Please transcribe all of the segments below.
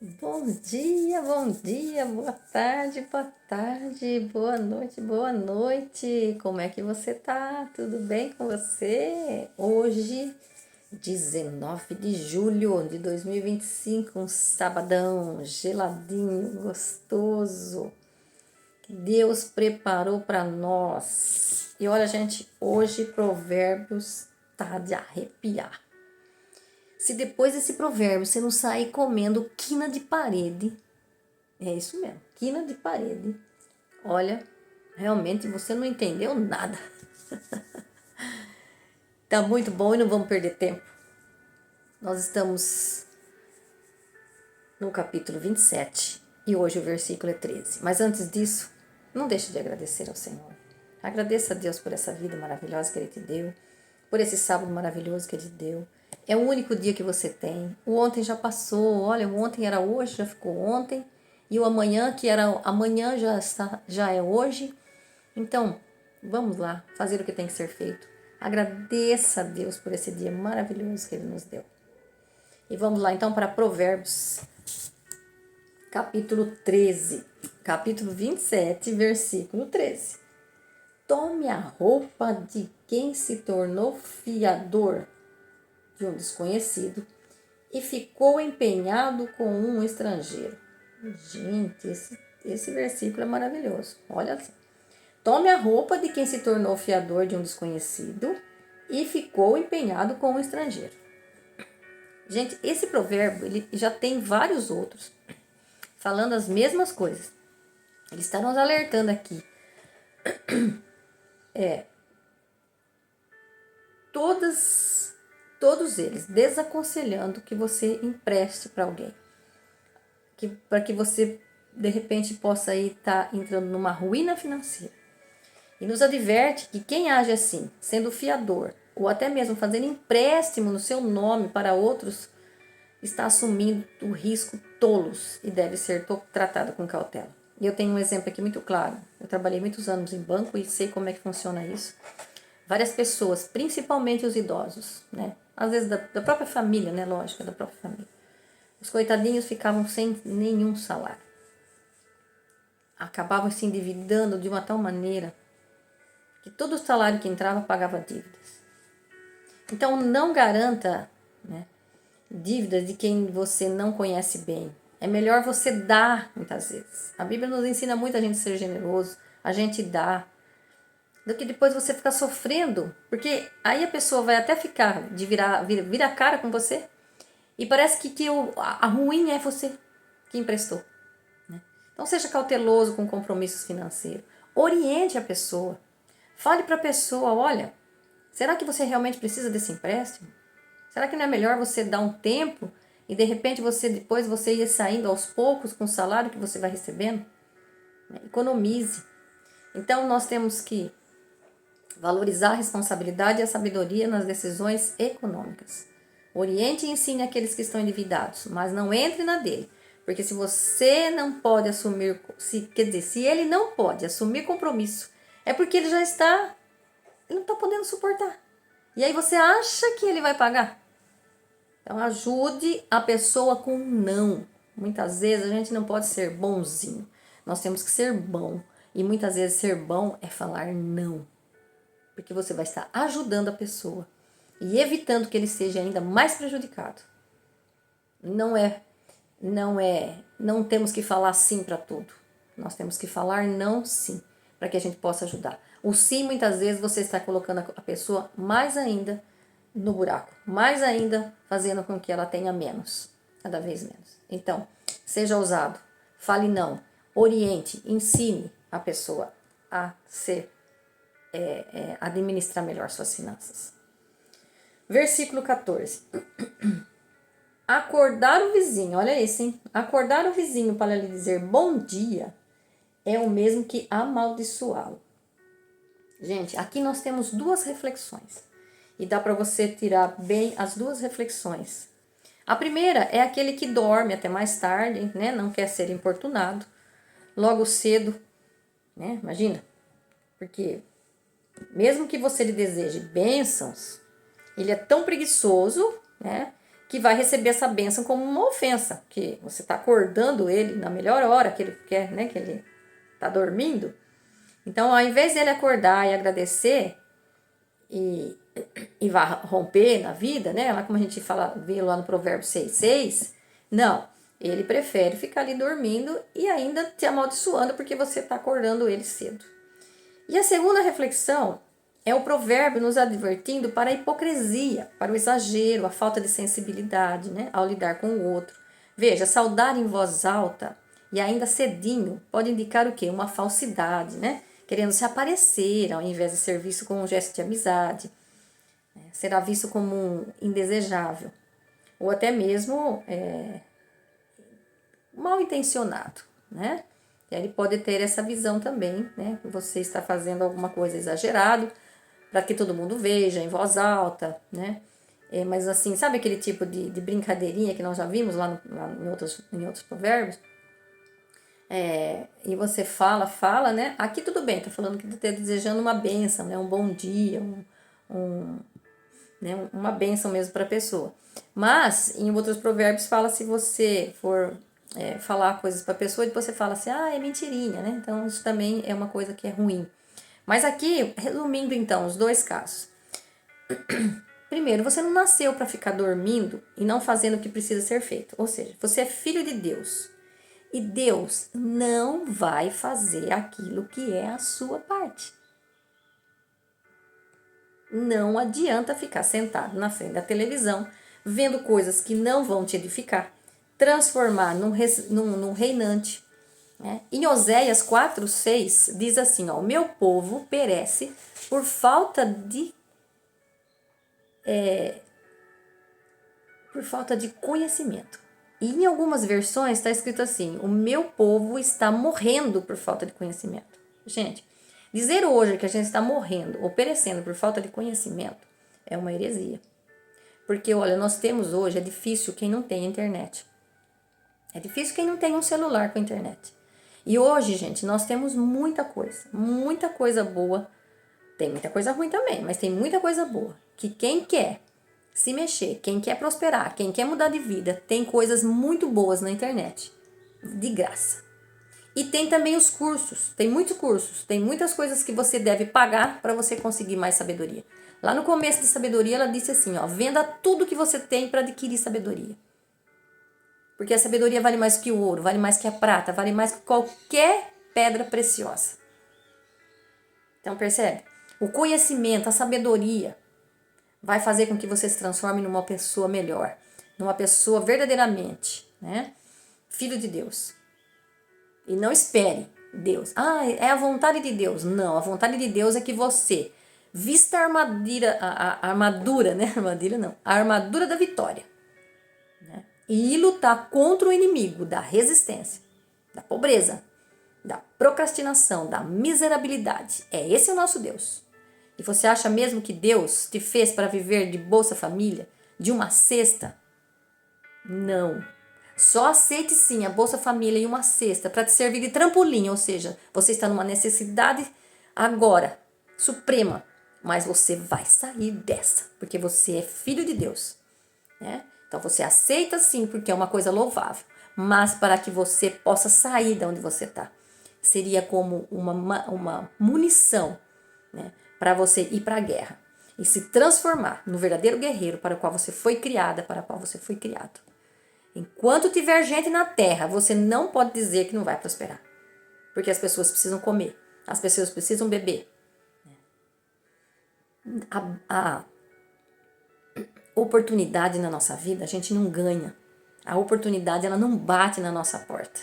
Bom dia, boa tarde, boa noite. Como é que você tá? Tudo bem com você? Hoje, 19 de julho de 2025, um sabadão geladinho, gostoso. Que Deus preparou para nós. E olha, gente, hoje Provérbios tá de arrepiar. Se depois desse provérbio você não sair comendo quina de parede, é isso mesmo, quina de parede, olha, realmente você não entendeu nada. Tá muito bom e não vamos perder tempo. Nós estamos no capítulo 27 e hoje o versículo é 13. Mas antes disso, não deixe de agradecer ao Senhor. Agradeça a Deus por essa vida maravilhosa que Ele te deu, por esse sábado maravilhoso que Ele te deu. É o único dia que você tem. O ontem já passou. Olha, o ontem era hoje, já ficou ontem. E o amanhã, que era amanhã, já é hoje. Então, vamos lá, fazer o que tem que ser feito. Agradeça a Deus por esse dia maravilhoso que Ele nos deu. E vamos lá então para Provérbios, capítulo 13, capítulo 27, versículo 13. Tome a roupa de quem se tornou fiador de um desconhecido e ficou empenhado com um estrangeiro. Gente, esse versículo é maravilhoso. Olha só. Tome a roupa de quem se tornou fiador de um desconhecido e ficou empenhado com um estrangeiro. Gente, esse provérbio ele já tem vários outros falando as mesmas coisas. Eles estão nos alertando aqui. Todos eles desaconselhando que você empreste para alguém. Para que você, de repente, possa estar entrando numa ruína financeira. E nos adverte que quem age assim, sendo fiador, ou até mesmo fazendo empréstimo no seu nome para outros, está assumindo o risco tolos e deve ser tratado com cautela. E eu tenho um exemplo aqui muito claro. Eu trabalhei muitos anos em banco e sei como é que funciona isso. Várias pessoas, principalmente os idosos, né? Às vezes da própria família, né? Lógico, da própria família. Os coitadinhos ficavam sem nenhum salário. Acabavam se endividando de uma tal maneira que todo o salário que entrava pagava dívidas. Então não garanta, né, dívidas de quem você não conhece bem. É melhor você dar, muitas vezes. A Bíblia nos ensina muito a gente ser generoso, a gente dá, do que depois você ficar sofrendo, porque aí a pessoa vai até ficar de virar a cara com você e parece que a ruim é você que emprestou. Né? Então seja cauteloso com compromissos financeiros. Oriente a pessoa. Fale para a pessoa, olha, será que você realmente precisa desse empréstimo? Será que não é melhor você dar um tempo e de repente depois você ir saindo aos poucos com o salário que você vai recebendo? Economize. Então nós temos que valorizar a responsabilidade e a sabedoria nas decisões econômicas. Oriente e ensine aqueles que estão endividados, mas não entre na dele. Porque se você não pode assumir, se ele não pode assumir compromisso, é porque ele não está podendo suportar. E aí você acha que ele vai pagar? Então ajude a pessoa com um não. Muitas vezes a gente não pode ser bonzinho. Nós temos que ser bom. E muitas vezes ser bom é falar não. Porque você vai estar ajudando a pessoa e evitando que ele seja ainda mais prejudicado. Não temos que falar sim para tudo. Nós temos que falar não sim, para que a gente possa ajudar. O sim, muitas vezes, você está colocando a pessoa mais ainda no buraco, mais ainda fazendo com que ela tenha menos, cada vez menos. Então, seja ousado, fale não, oriente, ensine a pessoa a administrar melhor suas finanças. Versículo 14. Acordar o vizinho, olha isso, hein? Acordar o vizinho para lhe dizer bom dia é o mesmo que amaldiçoá-lo. Gente, aqui nós temos duas reflexões. E dá para você tirar bem as duas reflexões. A primeira é aquele que dorme até mais tarde, né? Não quer ser importunado. Logo cedo, né? Imagina. Porque mesmo que você lhe deseje bênçãos, ele é tão preguiçoso, né? que vai receber essa bênção como uma ofensa, que você está acordando ele na melhor hora que ele quer, né, que ele está dormindo. Então, ao invés dele acordar e agradecer e vai romper na vida, né, lá como a gente fala, vê lá no Provérbio 6:6, não, ele prefere ficar ali dormindo e ainda te amaldiçoando porque você está acordando ele cedo. E a segunda reflexão é o provérbio nos advertindo para a hipocrisia, para o exagero, a falta de sensibilidade, né, ao lidar com o outro. Veja, saudar em voz alta e ainda cedinho pode indicar o quê? Uma falsidade, né? Querendo se aparecer ao invés de ser visto como um gesto de amizade, né? Será visto como um indesejável ou até mesmo mal intencionado, né? E aí ele pode ter essa visão também, né? Que você está fazendo alguma coisa exagerado para que todo mundo veja em voz alta, né? Mas assim, sabe aquele tipo de brincadeirinha que nós já vimos lá em outros provérbios? E você fala, né? Aqui tudo bem, tá falando que tá desejando uma bênção, né? Um bom dia, né? Uma bênção mesmo para a pessoa. Mas em outros provérbios fala se você for falar coisas para a pessoa e depois você fala assim, é mentirinha, né? Então isso também é uma coisa que é ruim. Mas aqui, resumindo então, os dois casos. Primeiro, você não nasceu para ficar dormindo e não fazendo o que precisa ser feito. Ou seja, você é filho de Deus. E Deus não vai fazer aquilo que é a sua parte. Não adianta ficar sentado na frente da televisão, vendo coisas que não vão te edificar, transformar num reinante. Né? Em Oséias 4:6 diz assim, ó, o meu povo perece por falta de conhecimento. E em algumas versões está escrito assim, o meu povo está morrendo por falta de conhecimento. Gente, dizer hoje que a gente está morrendo ou perecendo por falta de conhecimento é uma heresia. Porque, olha, nós temos hoje, é difícil quem não tem internet. É difícil quem não tem um celular com internet. E hoje, gente, nós temos muita coisa boa. Tem muita coisa ruim também, mas tem muita coisa boa. Que quem quer se mexer, quem quer prosperar, quem quer mudar de vida, tem coisas muito boas na internet, de graça. E tem também os cursos, tem muitos cursos, tem muitas coisas que você deve pagar para você conseguir mais sabedoria. Lá no começo de sabedoria, ela disse assim, ó, venda tudo que você tem para adquirir sabedoria. Porque a sabedoria vale mais que o ouro, vale mais que a prata, vale mais que qualquer pedra preciosa. Então percebe? O conhecimento, a sabedoria vai fazer com que você se transforme numa pessoa melhor, numa pessoa verdadeiramente, né? Filho de Deus. E não espere Deus. É a vontade de Deus. Não, a vontade de Deus é que você vista a armadura, né? Armadilha não. A armadura da vitória. Né? E lutar contra o inimigo da resistência, da pobreza, da procrastinação, da miserabilidade. Esse é o nosso Deus. E você acha mesmo que Deus te fez para viver de Bolsa Família, de uma cesta? Não. Só aceite sim a Bolsa Família e uma cesta para te servir de trampolim, ou seja, você está numa necessidade agora, suprema, mas você vai sair dessa, porque você é filho de Deus, né? Então você aceita sim, porque é uma coisa louvável, mas para que você possa sair de onde você está. Seria como uma munição, né, para você ir para a guerra e se transformar no verdadeiro guerreiro para o qual você foi criada, para o qual você foi criado. Enquanto tiver gente na terra, você não pode dizer que não vai prosperar. Porque as pessoas precisam comer, as pessoas precisam beber. A oportunidade na nossa vida a gente não ganha. A oportunidade ela não bate na nossa porta.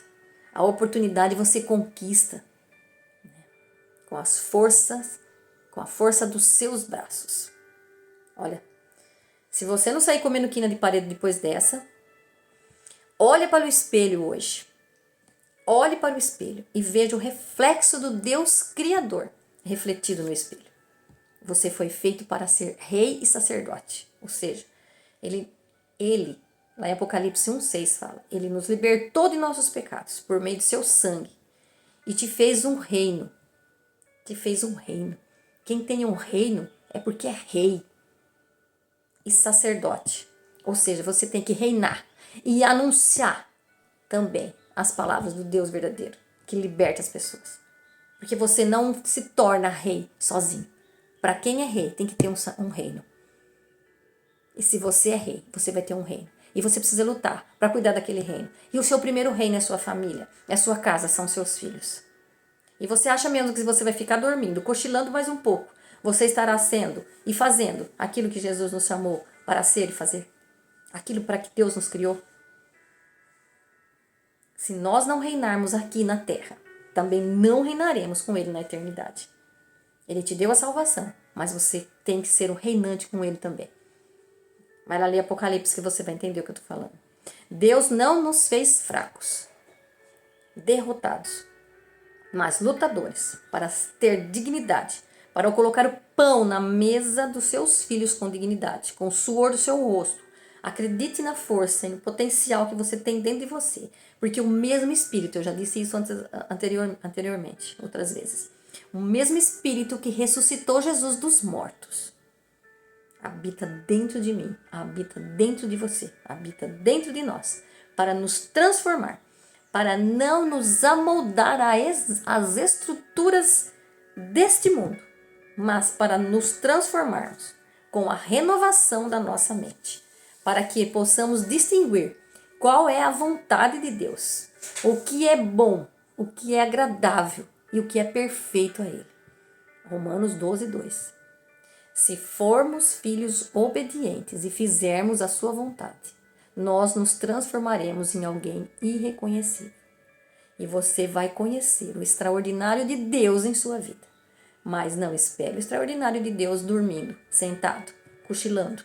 A oportunidade você conquista, né, com a força dos seus braços. Olha, se você não sair comendo quina de parede depois dessa, olhe para o espelho hoje. Olhe para o espelho e veja o reflexo do Deus Criador refletido no espelho. Você foi feito para ser rei e sacerdote. Ou seja, ele lá em Apocalipse 1:6 fala, ele nos libertou de nossos pecados por meio de seu sangue e te fez um reino. Te fez um reino. Quem tem um reino é porque é rei e sacerdote. Ou seja, você tem que reinar e anunciar também as palavras do Deus verdadeiro, que liberta as pessoas. Porque você não se torna rei sozinho. Para quem é rei, tem que ter um reino. E se você é rei, você vai ter um reino. E você precisa lutar para cuidar daquele reino. E o seu primeiro reino é a sua família, é a sua casa, são seus filhos. E você acha mesmo que você vai ficar dormindo, cochilando mais um pouco, você estará sendo e fazendo aquilo que Jesus nos chamou para ser e fazer? Aquilo para que Deus nos criou? Se nós não reinarmos aqui na terra, também não reinaremos com Ele na eternidade. Ele te deu a salvação, mas você tem que ser o reinante com Ele também. Vai lá ler Apocalipse que você vai entender o que eu estou falando. Deus não nos fez fracos, derrotados, mas lutadores, para ter dignidade, para colocar o pão na mesa dos seus filhos com dignidade, com o suor do seu rosto. Acredite na força e no potencial que você tem dentro de você, porque o mesmo Espírito, eu já disse isso anteriormente, outras vezes, o mesmo Espírito que ressuscitou Jesus dos mortos, habita dentro de mim, habita dentro de você, habita dentro de nós, para nos transformar, para não nos amoldar às estruturas deste mundo, mas para nos transformarmos com a renovação da nossa mente, para que possamos distinguir qual é a vontade de Deus, o que é bom, o que é agradável e o que é perfeito a Ele. Romanos 12, 2. Se formos filhos obedientes e fizermos a sua vontade, nós nos transformaremos em alguém irreconhecível. E você vai conhecer o extraordinário de Deus em sua vida. Mas não espere o extraordinário de Deus dormindo, sentado, cochilando.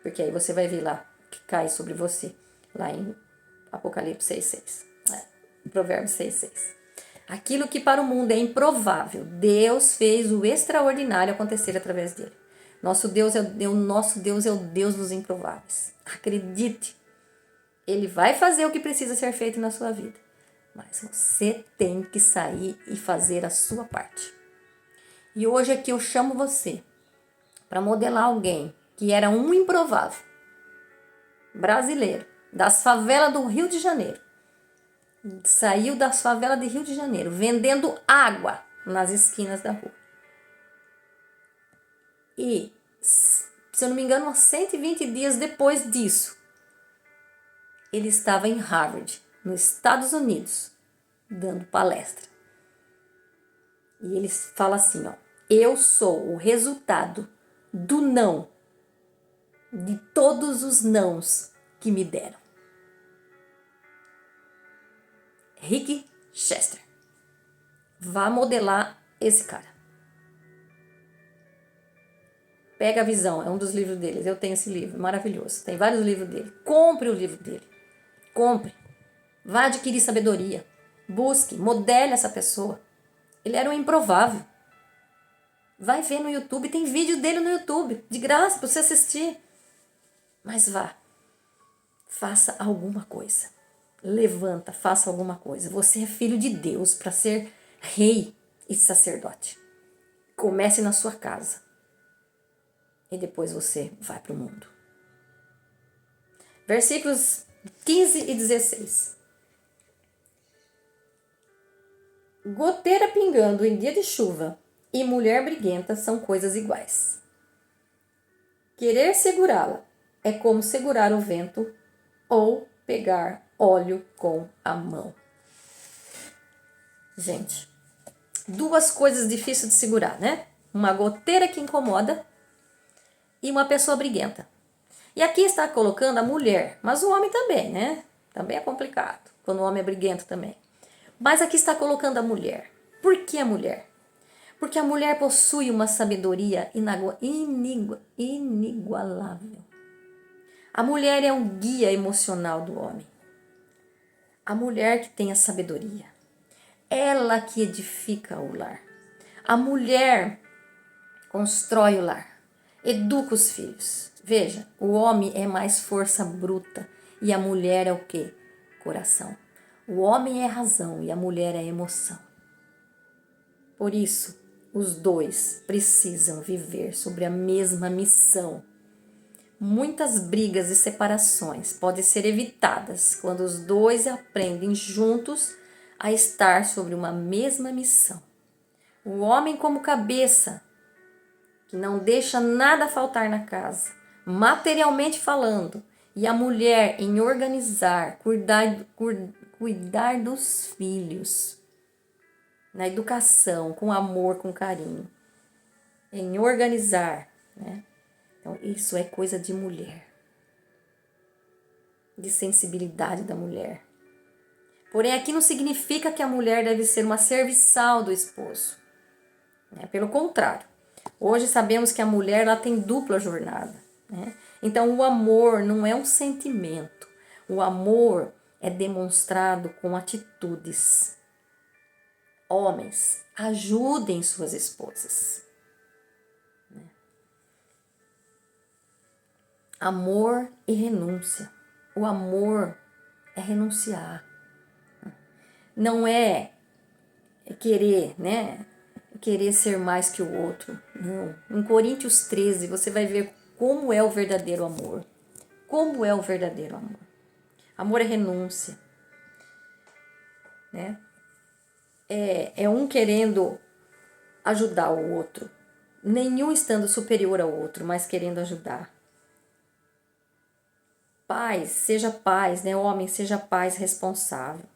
Porque aí você vai ver lá que cai sobre você, lá em Apocalipse 6:6. Provérbios 6:6. Aquilo que para o mundo é improvável, Deus fez o extraordinário acontecer através dele. Nosso Deus é o Deus dos improváveis. Acredite, Ele vai fazer o que precisa ser feito na sua vida. Mas você tem que sair e fazer a sua parte. E hoje aqui eu chamo você para modelar alguém que era um improvável, brasileiro, das favelas do Rio de Janeiro. Saiu das favelas do Rio de Janeiro, vendendo água nas esquinas da rua. E, se eu não me engano, uns 120 dias depois disso, ele estava em Harvard, nos Estados Unidos, dando palestra. E ele fala assim, ó: eu sou o resultado do não, de todos os nãos que me deram. Rick Chester. Vá modelar esse cara. Pega a Visão, é um dos livros deles. Eu tenho esse livro, maravilhoso. Tem vários livros dele. Compre o livro dele. Compre. Vá adquirir sabedoria. Busque, modele essa pessoa. Ele era um improvável. Vai ver no YouTube, tem vídeo dele no YouTube, de graça para você assistir. Mas vá. Faça alguma coisa. Levanta, faça alguma coisa. Você é filho de Deus para ser rei e sacerdote. Comece na sua casa. E depois você vai para o mundo. Versículos 15 e 16. Goteira pingando em dia de chuva e mulher briguenta são coisas iguais. Querer segurá-la é como segurar o vento ou pegar óleo com a mão. Gente, duas coisas difíceis de segurar, né? Uma goteira que incomoda e uma pessoa briguenta. E aqui está colocando a mulher, mas o homem também, né? Também é complicado, quando o homem é briguento também. Mas aqui está colocando a mulher. Por que a mulher? Porque a mulher possui uma sabedoria inigualável. A mulher é um guia emocional do homem. A mulher que tem a sabedoria. Ela que edifica o lar. A mulher constrói o lar. Educa os filhos. Veja, o homem é mais força bruta e a mulher é o quê? Coração. O homem é razão e a mulher é emoção. Por isso, os dois precisam viver sobre a mesma missão. Muitas brigas e separações podem ser evitadas quando os dois aprendem juntos a estar sobre uma mesma missão. O homem como cabeça, que não deixa nada faltar na casa, materialmente falando, e a mulher em organizar, cuidar dos filhos, na educação, com amor, com carinho, em organizar, né? Então, isso é coisa de mulher, de sensibilidade da mulher. Porém, aqui não significa que a mulher deve ser uma serviçal do esposo, né? Pelo contrário, hoje sabemos que a mulher ela tem dupla jornada, né? Então, o amor não é um sentimento, o amor é demonstrado com atitudes. Homens, ajudem suas esposas. Amor e renúncia. O amor é renunciar. Não é querer, né? Querer ser mais que o outro. Não. Em Coríntios 13, você vai ver como é o verdadeiro amor. Como é o verdadeiro amor. Amor é renúncia. Né? É um querendo ajudar o outro. Nenhum estando superior ao outro, mas querendo ajudar. Pais, seja pais, né? Homem, seja pais responsável.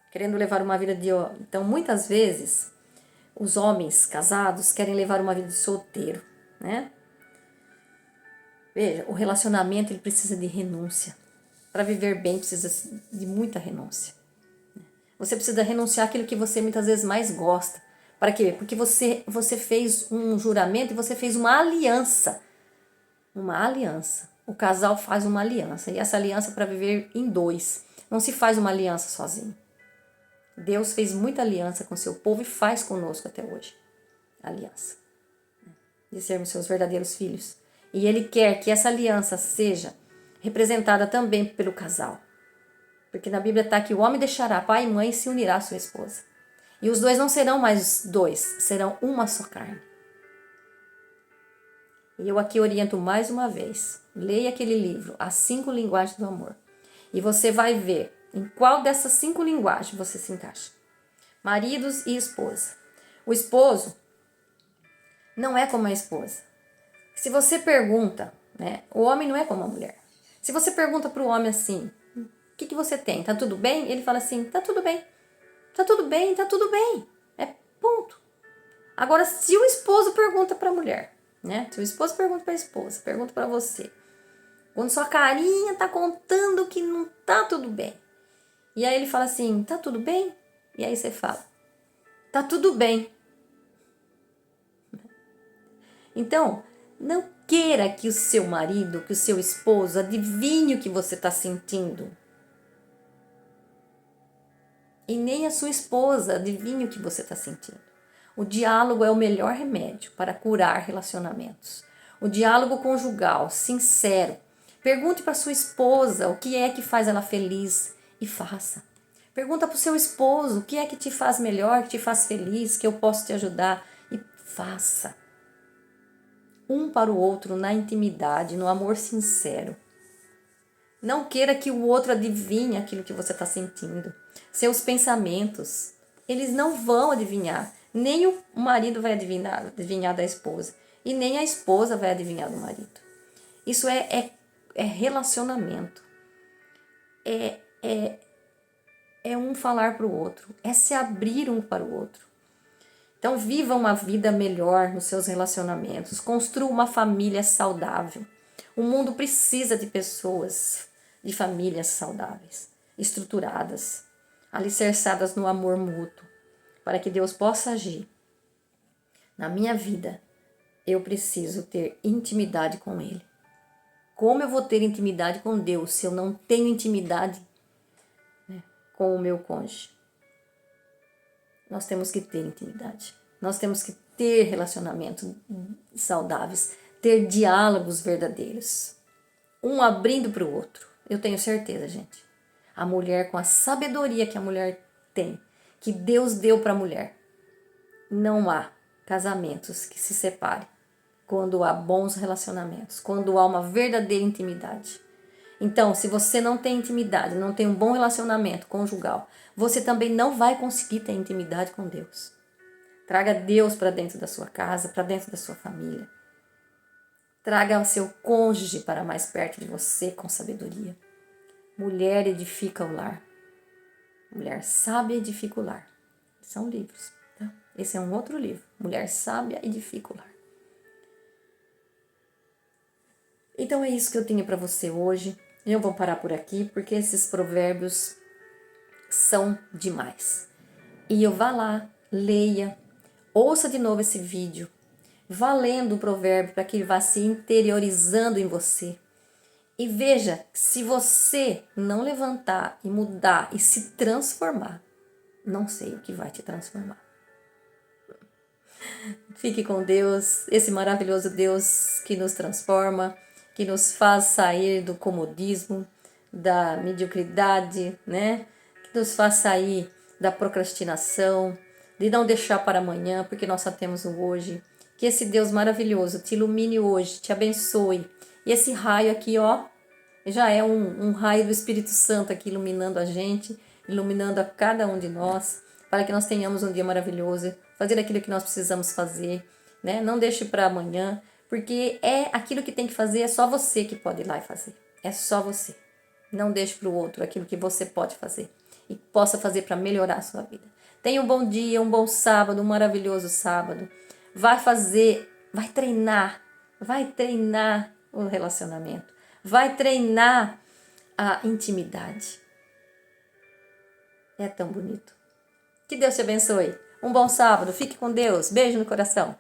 Querendo levar uma vida de... Então, muitas vezes, os homens casados querem levar uma vida de solteiro, né? Veja, o relacionamento ele precisa de renúncia. Para viver bem, precisa de muita renúncia. Você precisa renunciar àquilo que você muitas vezes mais gosta. Para quê? Porque você fez um juramento e você fez uma aliança. Uma aliança. O casal faz uma aliança. E essa aliança é para viver em dois. Não se faz uma aliança sozinho. Deus fez muita aliança com seu povo e faz conosco até hoje. Aliança. De sermos seus verdadeiros filhos. E Ele quer que essa aliança seja representada também pelo casal. Porque na Bíblia está que o homem deixará pai e mãe e se unirá à sua esposa. E os dois não serão mais dois, serão uma só carne. E eu aqui oriento mais uma vez. Leia aquele livro, As 5 Linguagens do Amor. E você vai ver em qual dessas 5 linguagens você se encaixa. Maridos e esposa. O esposo não é como a esposa. Se você pergunta, né? O homem não é como a mulher. Se você pergunta para o homem assim, o que você tem? Tá tudo bem? Ele fala assim, tá tudo bem. Tá tudo bem, tá tudo bem. É ponto. Agora, se o esposo pergunta para a mulher, né? Se o esposo pergunta para a esposa, pergunta para você, quando sua carinha tá contando que não tá tudo bem. E aí ele fala assim, tá tudo bem? E aí você fala, tá tudo bem. Então, não queira que o seu marido, que o seu esposo adivinhe o que você está sentindo. E nem a sua esposa adivinhe o que você está sentindo. O diálogo é o melhor remédio para curar relacionamentos. O diálogo conjugal, sincero. Pergunte para sua esposa o que é que faz ela feliz e faça. Pergunta para o seu esposo o que é que te faz melhor, que te faz feliz, que eu posso te ajudar e faça. Um para o outro na intimidade, no amor sincero. Não queira que o outro adivinhe aquilo que você está sentindo. Seus pensamentos, eles não vão adivinhar. Nem o marido vai adivinhar da esposa. E nem a esposa vai adivinhar do marido. Isso é relacionamento. É um falar para o outro. É se abrir um para o outro. Então, viva uma vida melhor nos seus relacionamentos. Construa uma família saudável. O mundo precisa de pessoas, de famílias saudáveis, estruturadas, alicerçadas no amor mútuo, para que Deus possa agir. Na minha vida, eu preciso ter intimidade com Ele. Como eu vou ter intimidade com Deus se eu não tenho intimidade, né, com o meu cônjuge? Nós temos que ter intimidade. Nós temos que ter relacionamentos saudáveis, ter diálogos verdadeiros. Um abrindo para o outro. Eu tenho certeza, gente. A mulher, com a sabedoria que a mulher tem, que Deus deu para a mulher, não há casamentos que se separem quando há bons relacionamentos, quando há uma verdadeira intimidade. Então, se você não tem intimidade, não tem um bom relacionamento conjugal, você também não vai conseguir ter intimidade com Deus. Traga Deus para dentro da sua casa, para dentro da sua família. Traga o seu cônjuge para mais perto de você com sabedoria. Mulher edifica o lar. Mulher sábia edifica o lar. São livros, tá? Esse é um outro livro. Mulher sábia edifica o lar. Então é isso que eu tinha para você hoje. Eu vou parar por aqui porque esses provérbios são demais. E eu vá lá, leia, ouça de novo esse vídeo, vá lendo o provérbio para que ele vá se interiorizando em você. E veja, se você não levantar e mudar e se transformar, não sei o que vai te transformar. Fique com Deus, esse maravilhoso Deus que nos transforma, que nos faz sair do comodismo, da mediocridade, né? Que nos faz sair da procrastinação, de não deixar para amanhã, porque nós só temos o hoje. Que esse Deus maravilhoso te ilumine hoje, te abençoe. E esse raio aqui, ó, já é um raio do Espírito Santo aqui iluminando a gente, iluminando a cada um de nós, para que nós tenhamos um dia maravilhoso, fazer aquilo que nós precisamos fazer, né? Não deixe para amanhã, porque é aquilo que tem que fazer, é só você que pode ir lá e fazer. É só você. Não deixe para o outro aquilo que você pode fazer e possa fazer para melhorar a sua vida. Tenha um bom dia, um bom sábado, um maravilhoso sábado. Vai treinar o relacionamento. Vai treinar a intimidade. É tão bonito. Que Deus te abençoe. Um bom sábado. Fique com Deus. Beijo no coração.